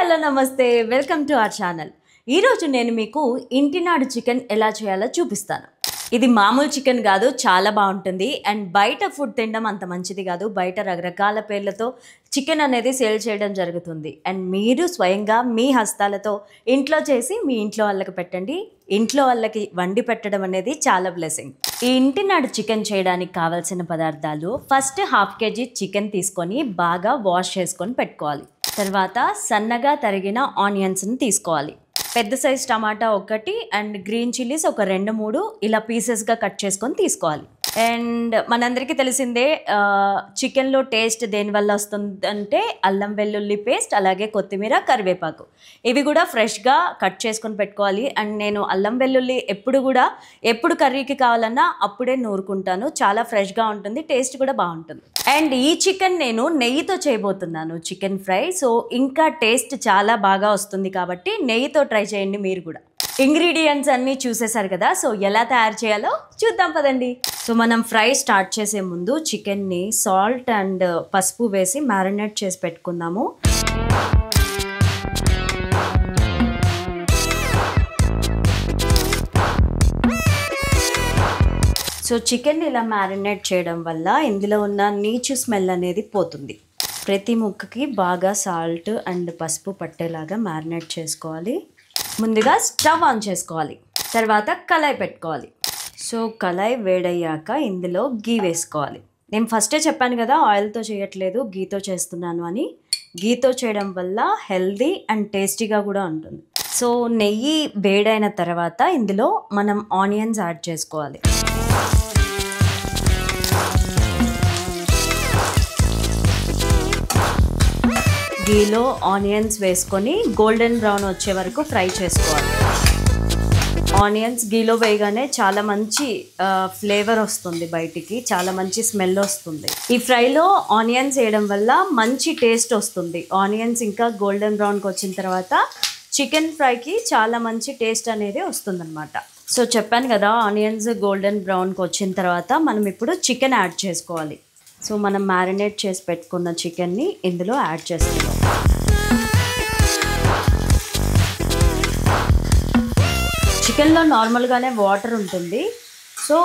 Hello నమస్తే welcome to our channel. ఈరోజు నేను మీకు ఇంటినాడు చికెన్ ఎలా చేయాలో చూపిస్తాను. ఇది మామూలు చికెన్ కాదు, చాలా బాగుంటుంది. అండ్ బయట ఫుడ్ తినడం అంత మంచిది కాదు. బయట రకరకాల పేర్లతో చికెన్ అనేది సేల్ చేయడం జరుగుతుంది. అండ్ మీరు స్వయంగా మీ హస్తాలతో ఇంట్లో చేసి మీ ఇంట్లో వాళ్ళకి పెట్టండి. ఇంట్లో వాళ్ళకి వండి పెట్టడం అనేది చాలా బ్లెస్సింగ్. ఈ ఇంటినాడు చికెన్ చేయడానికి కావాల్సిన పదార్థాలు: ఫస్ట్ 1/2 kg చికెన్ తీసుకొని బాగా వాష్ చేసుకొని పెట్టుకోవాలి. తర్వాత సన్నగా తరిగిన ఆనియన్స్ని తీసుకోవాలి. పెద్ద సైజ్ టమాటా ఒకటి అండ్ గ్రీన్ చిల్లీస్ ఒక 2-3 ఇలా పీసెస్గా కట్ చేసుకొని తీసుకోవాలి. అండ్ మనందరికీ తెలిసిందే, చికెన్లో టేస్ట్ దేనివల్ల వస్తుందంటే అల్లం వెల్లుల్లి పేస్ట్, అలాగే కొత్తిమీర, కరివేపాకు ఇవి కూడా ఫ్రెష్గా కట్ చేసుకొని పెట్టుకోవాలి. అండ్ నేను అల్లం వెల్లుల్లి ఎప్పుడు కర్రీకి కావాలన్నా అప్పుడే నూరుకుంటాను. చాలా ఫ్రెష్గా ఉంటుంది, టేస్ట్ కూడా బాగుంటుంది. అండ్ ఈ చికెన్ నేను నెయ్యితో చేయబోతున్నాను, చికెన్ ఫ్రై. సో ఇంకా టేస్ట్ చాలా బాగా వస్తుంది కాబట్టి నెయ్యితో ట్రై చేయండి మీరు కూడా. ఇంగ్రీడియంట్స్ అన్నీ చూసేసారు కదా, సో ఎలా తయారు చేయాలో చూద్దాం పదండి. సో మనం ఫ్రై స్టార్ట్ చేసే ముందు చికెన్ని సాల్ట్ అండ్ పసుపు వేసి మ్యారినేట్ చేసి పెట్టుకుందాము. సో చికెన్ ఇలా మ్యారినేట్ చేయడం వల్ల ఇందులో ఉన్న నీచు స్మెల్ అనేది పోతుంది. ప్రతి ముక్కకి బాగా సాల్ట్ అండ్ పసుపు పట్టేలాగా మ్యారినేట్ చేసుకోవాలి. ముందుగా స్టవ్ ఆన్ చేసుకోవాలి. తర్వాత కళాయి పెట్టుకోవాలి. సో కళాయి వేడయ్యాక ఇందులో గీ వేసుకోవాలి. నేను ఫస్టే చెప్పాను కదా, ఆయిల్తో చేయట్లేదు, గీతో చేస్తున్నాను అని. గీతో చేయడం వల్ల హెల్దీ అండ్ టేస్టీగా కూడా ఉంటుంది. సో నెయ్యి వేడైన తర్వాత ఇందులో మనం ఆనియన్స్ యాడ్ చేసుకోవాలి. గీలో ఆనియన్స్ వేసుకొని గోల్డెన్ బ్రౌన్ వచ్చే వరకు ఫ్రై చేసుకోవాలి. ఆనియన్స్ గీలో వేయగానే చాలా మంచి ఫ్లేవర్ వస్తుంది, బయటికి చాలా మంచి స్మెల్ వస్తుంది. ఈ ఫ్రైలో ఆనియన్స్ వేయడం వల్ల మంచి టేస్ట్ వస్తుంది. ఆనియన్స్ ఇంకా గోల్డెన్ బ్రౌన్కి వచ్చిన తర్వాత చికెన్ ఫ్రైకి చాలా మంచి టేస్ట్ అనేది వస్తుందన్నమాట. సో చెప్పాను కదా, ఆనియన్స్ గోల్డెన్ బ్రౌన్కి వచ్చిన తర్వాత మనం ఇప్పుడు చికెన్ యాడ్ చేసుకోవాలి. సో మనం మ్యారినేట్ చేసి పెట్టుకున్న చికెన్ని ఇందులో యాడ్ చేస్తున్నాం. చికెన్లో నార్మల్గానే వాటర్ ఉంటుంది. సో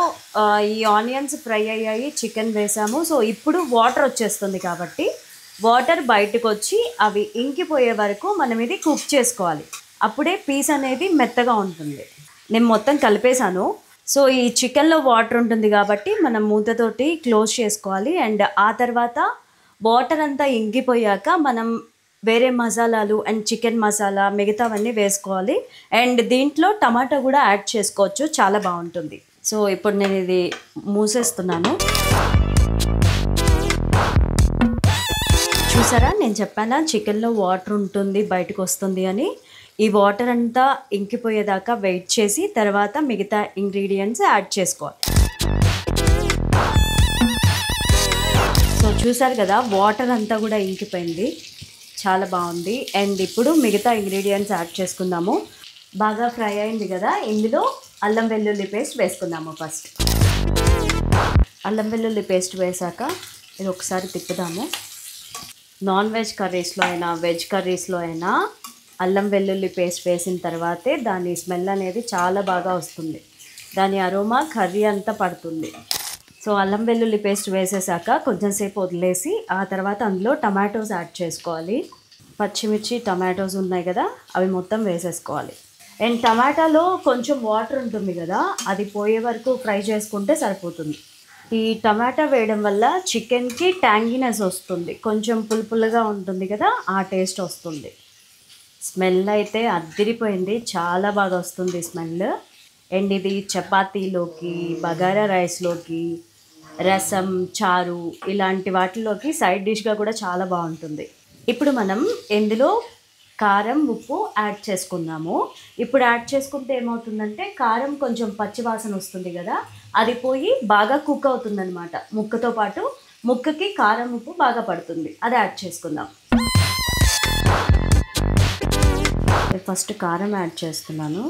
ఈ ఆనియన్స్ ఫ్రై అయ్యాయి, చికెన్ వేసాము. సో ఇప్పుడు వాటర్ వచ్చేస్తుంది కాబట్టి వాటర్ బయటకు వచ్చి అవి ఇంకిపోయే వరకు మనం ఇది కుక్ చేసుకోవాలి. అప్పుడే పీస్ అనేది మెత్తగా ఉంటుంది. నేను మొత్తం కలిపేశాను. సో ఈ చికెన్లో వాటర్ ఉంటుంది కాబట్టి మనం మూతతోటి క్లోజ్ చేసుకోవాలి. అండ్ ఆ తర్వాత వాటర్ అంతా ఇంకిపోయాక మనం వేరే మసాలాలు అండ్ చికెన్ మసాలా మిగతావన్నీ వేసుకోవాలి. అండ్ దీంట్లో టమాటా కూడా యాడ్ చేసుకోవచ్చు, చాలా బాగుంటుంది. సో ఇప్పుడు నేను ఇది మూసేస్తున్నాను. చూసారా, నేను చెప్పానా చికెన్లో వాటర్ ఉంటుంది, బయటకు వస్తుంది అని. ఈ వాటర్ అంతా ఇంకిపోయేదాకా వెయిట్ చేసి తర్వాత మిగతా ఇంగ్రీడియంట్స్ యాడ్ చేసుకోవాలి. సో చూసారు కదా, వాటర్ అంతా కూడా ఇంకిపోయింది, చాలా బాగుంది. అండ్ ఇప్పుడు మిగతా ఇంగ్రీడియంట్స్ యాడ్ చేసుకుందాము. బాగా ఫ్రై అయింది కదా, ఇందులో అల్లం వెల్లుల్లి పేస్ట్ వేసుకుందాము. ఫస్ట్ అల్లం వెల్లుల్లి పేస్ట్ వేసాక ఇది ఒకసారి తిప్పుదాము. నాన్ వెజ్ కర్రీస్లో అయినా వెజ్ కర్రీస్లో అయినా అల్లం వెల్లుల్లి పేస్ట్ వేసిన తర్వాతే దాని స్మెల్ అనేది చాలా బాగా వస్తుంది. దాని అరోమా కర్రీ అంతా పడుతుంది. సో అల్లం వెల్లుల్లి పేస్ట్ వేసేసాక కొంచెంసేపు వదిలేసి ఆ తర్వాత అందులో టమాటోస్ యాడ్ చేసుకోవాలి. పచ్చిమిర్చి టమాటోస్ ఉన్నాయి కదా, అవి మొత్తం వేసేసుకోవాలి. అండ్ టమాటాలో కొంచెం వాటర్ ఉంటుంది కదా, అది పోయే వరకు ఫ్రై చేసుకుంటే సరిపోతుంది. ఈ టమాటా వేయడం వల్ల చికెన్కి ట్యాంగినెస్ వస్తుంది, కొంచెం పులుపులుగా ఉంటుంది కదా, ఆ టేస్ట్ వస్తుంది. స్మెల్ అయితే అద్దిరిపోయింది, చాలా బాగా వస్తుంది స్మెల్. అండ్ ఇది చపాతీలోకి, బగారా రైస్లోకి, రసం, చారు ఇలాంటి వాటిలోకి సైడ్ డిష్గా కూడా చాలా బాగుంటుంది. ఇప్పుడు మనం ఇందులో కారం, ఉప్పు యాడ్ చేసుకుందాము. ఇప్పుడు యాడ్ చేసుకుంటే ఏమవుతుందంటే కారం కొంచెం పచ్చివాసన వస్తుంది కదా, అది పోయి బాగా కుక్ అవుతుందన్నమాట. ముక్కతో పాటు ముక్కకి కారం, ఉప్పు బాగా పడుతుంది. అది యాడ్ చేసుకుందాం. ఫస్ట్ కారం యాడ్ చేస్తున్నాను.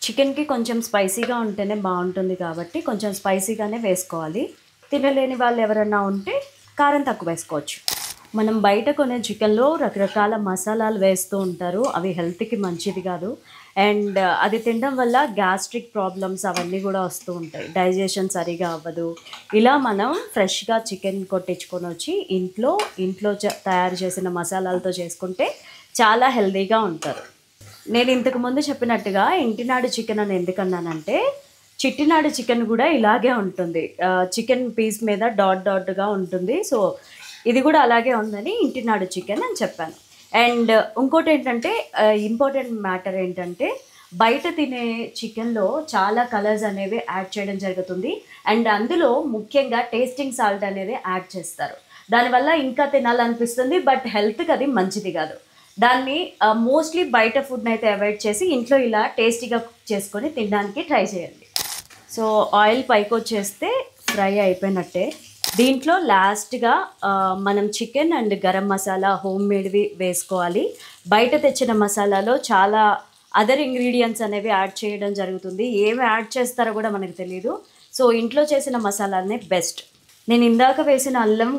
చికెన్కి కొంచెం స్పైసీగా ఉంటేనే బాగుంటుంది కాబట్టి కొంచెం స్పైసీగానే వేసుకోవాలి. తినలేని వాళ్ళు ఎవరైనా ఉంటే కారం తక్కువ వేసుకోవచ్చు. మనం బయట కొనే చికెన్‌లో రకరకాల మసాలాలు వేస్తూ ఉంటారు. అవి హెల్త్‌కి మంచిది కాదు. అండ్ అది తినడం వల్ల గ్యాస్ట్రిక్ ప్రాబ్లమ్స్ అవన్నీ గూడా వస్తూ ఉంటాయి. డైజెషన్ సరిగ్గా అవ్వదు. ఇలా మనం ఫ్రెష్‌గా చికెన్ కొట్టించుకొనొచ్చి ఇంట్లో తయారు చేసిన మసాలాలతో చేసుకుంటే చాలా హెల్తీగా ఉంటారు. నేను ఇంతకుముందు చెప్పినట్టుగా ఇంటినాడు చికెన్ అని ఎందుకన్నానంటే, చిట్టినాడు చికెన్ గూడా ఇలాగే ఉంటుంది. చికెన్ పీస్ మీద డాట్ డాట్‌గా ఉంటుంది. సో, ఇది గూడా అలాగే ఉందని ఇంటినాడు చికెన్ అని చెప్పాను. అండ్ ఇంకోటేంటంటే ఇంపార్టెంట్ మ్యాటర్ ఏంటంటే, బయట తినే చికెన్‌లో చాలా కలర్స్ అనేవి యాడ్ చేయడం జరుగుతుంది. అండ్ అందులో ముఖ్యంగా టేస్టింగ్ సాల్ట్ అనేది యాడ్ చేస్తారు. దానివల్ల ఇంకా తినాలనిపిస్తుంది. బట్ హెల్త్‌కి అది మంచిది గాదు. దాన్ని మోస్ట్‌లీ బయట ఫుడ్‌నైతే అవాయిడ్ చేసి ఇంట్లో ఇలా టేస్టీగా కుక్ చేసుకొని తినడానికి ట్రై చేయండి. సో, ఆయిల్ పైకొచ్చేస్తే ఫ్రై అయిపోయినట్టే. దీంట్లో లాస్ట్‌గా మనం chicken and garam masala home మేడ్‌వి వేసుకోవాలి. బయట తెచ్చిన మసాలాలో చాలా అదర్ ఇంగ్రీడియెంట్స్ అనేవి యాడ్ చేయడం జరుగుతుంది. ఏమి యాడ్ చేస్తారో గూడా మనకు తెలీదు. సో, ఇంట్లో చేసిన మసాలానే బెస్ట్. నేను ఇందాక వేసిన అల్లం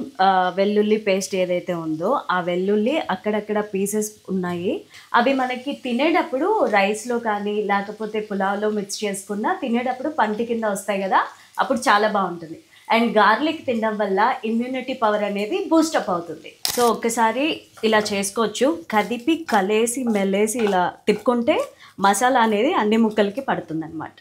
వెల్లుల్లి పేస్ట్ ఏదైతే ఉందో, ఆ వెల్లుల్లి అక్కడక్కడ పీసెస్ ఉన్నాయి. అవి మనకి తినేటప్పుడు రైస్‌లో కానీ, లేకపోతే పులావ్‌లో మిక్స్ చేసుకున్నా తినేటప్పుడు పంటి కింద వస్తాయి గదా! అప్పుడు చాలా బావుంటుంది. అండ్ గార్లిక్ తినడం వల్ల ఇమ్యూనిటీ పవర్ అనేది బూస్టప్ అవుతుంది. సో, ఒక్కసారి ఇలా చేసుకోవచ్చు. కదిపి, కలిసి, మెలేసి ఇలా తిప్పుకుంటే మసాలా అనేది అన్ని ముక్కలకి పడుతుందనమాట.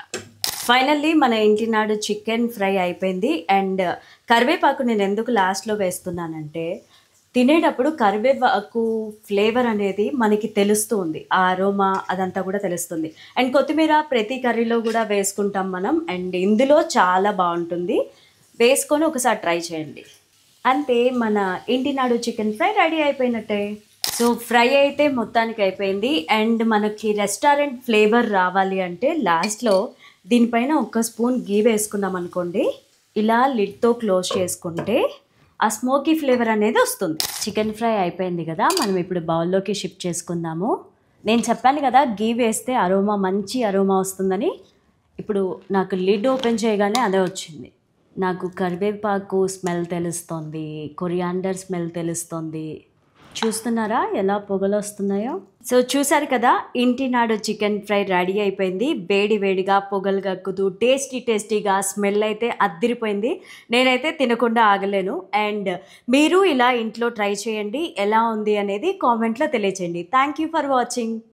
ఫైనల్లీ మన ఇంటినాడు చికెన్ ఫ్రై అయిపోయింది. అండ్ కరివేపాకు నేను ఎందుకు లాస్ట్‌లో వేస్తున్నానంటే, తినేటప్పుడు కరివేపాకు ఫ్లేవర్ అనేది మనకి తెలుస్తూ ఉంది. ఆ అరోమా అదంతా కూడా తెలుస్తుంది. అండ్ కొత్తిమీర ప్రతి కర్రీలో కూడా వేసుకుంటాం మనం. అండ్ ఇందులో చాలా బావుంటుంది. వేసుకొని ఒకసారి ట్రై చేయండి. అంతే మన ఇంటినాడు చికెన్ ఫ్రై రెడీ అయిపోయినట్టే. సో, ఫ్రై అయితే మొత్తానికి అయిపోయింది. అండ్ మనకి రెస్టారెంట్ ఫ్లేవర్ రావాలి అంటే లాస్ట్‌లో దీనిపైన ఒక స్పూన్ ఘీ వేసుకున్నామనుకోండి, ఇలా లిడ్‌తో క్లోజ్ చేసుకుంటే ఆ స్మోకీ ఫ్లేవర్ అనేది వస్తుంది. చికెన్ ఫ్రై అయిపోయింది కదా! మనం ఇప్పుడు బౌల్‌లోకి షిఫ్ట్ చేసుకుందాము. నేను చెప్పాను కదా! ఘీ వేస్తే మంచి అరోమా వస్తుందని. ఇప్పుడు నాకు లిడ్ ఓపెన్ చేయగానే అదే వచ్చింది. నాకు కరివేపాకు స్మెల్ తెలుస్తోంది. కొరియాండర్ స్మెల్ తెలుస్తోంది. చూస్తున్నారా ఎలా పొగలొస్తున్నాయో? సో, చూసారు కదా! ఇంటినాడు చికెన్ ఫ్రై రెడీ అయిపోయింది. వేడి వేడిగా పొగలు గక్కుతూ టేస్టీగా స్మెల్ అయితే అద్దిరిపోయింది. నేనైతే తినకుండా ఆగలేను. అండ్ మీరు ఇలా ఇంట్లో ట్రై చేయండి. ఎలా ఉంది అనేది కామెంట్‌లో తెలియచేయండి. Thank you for watching.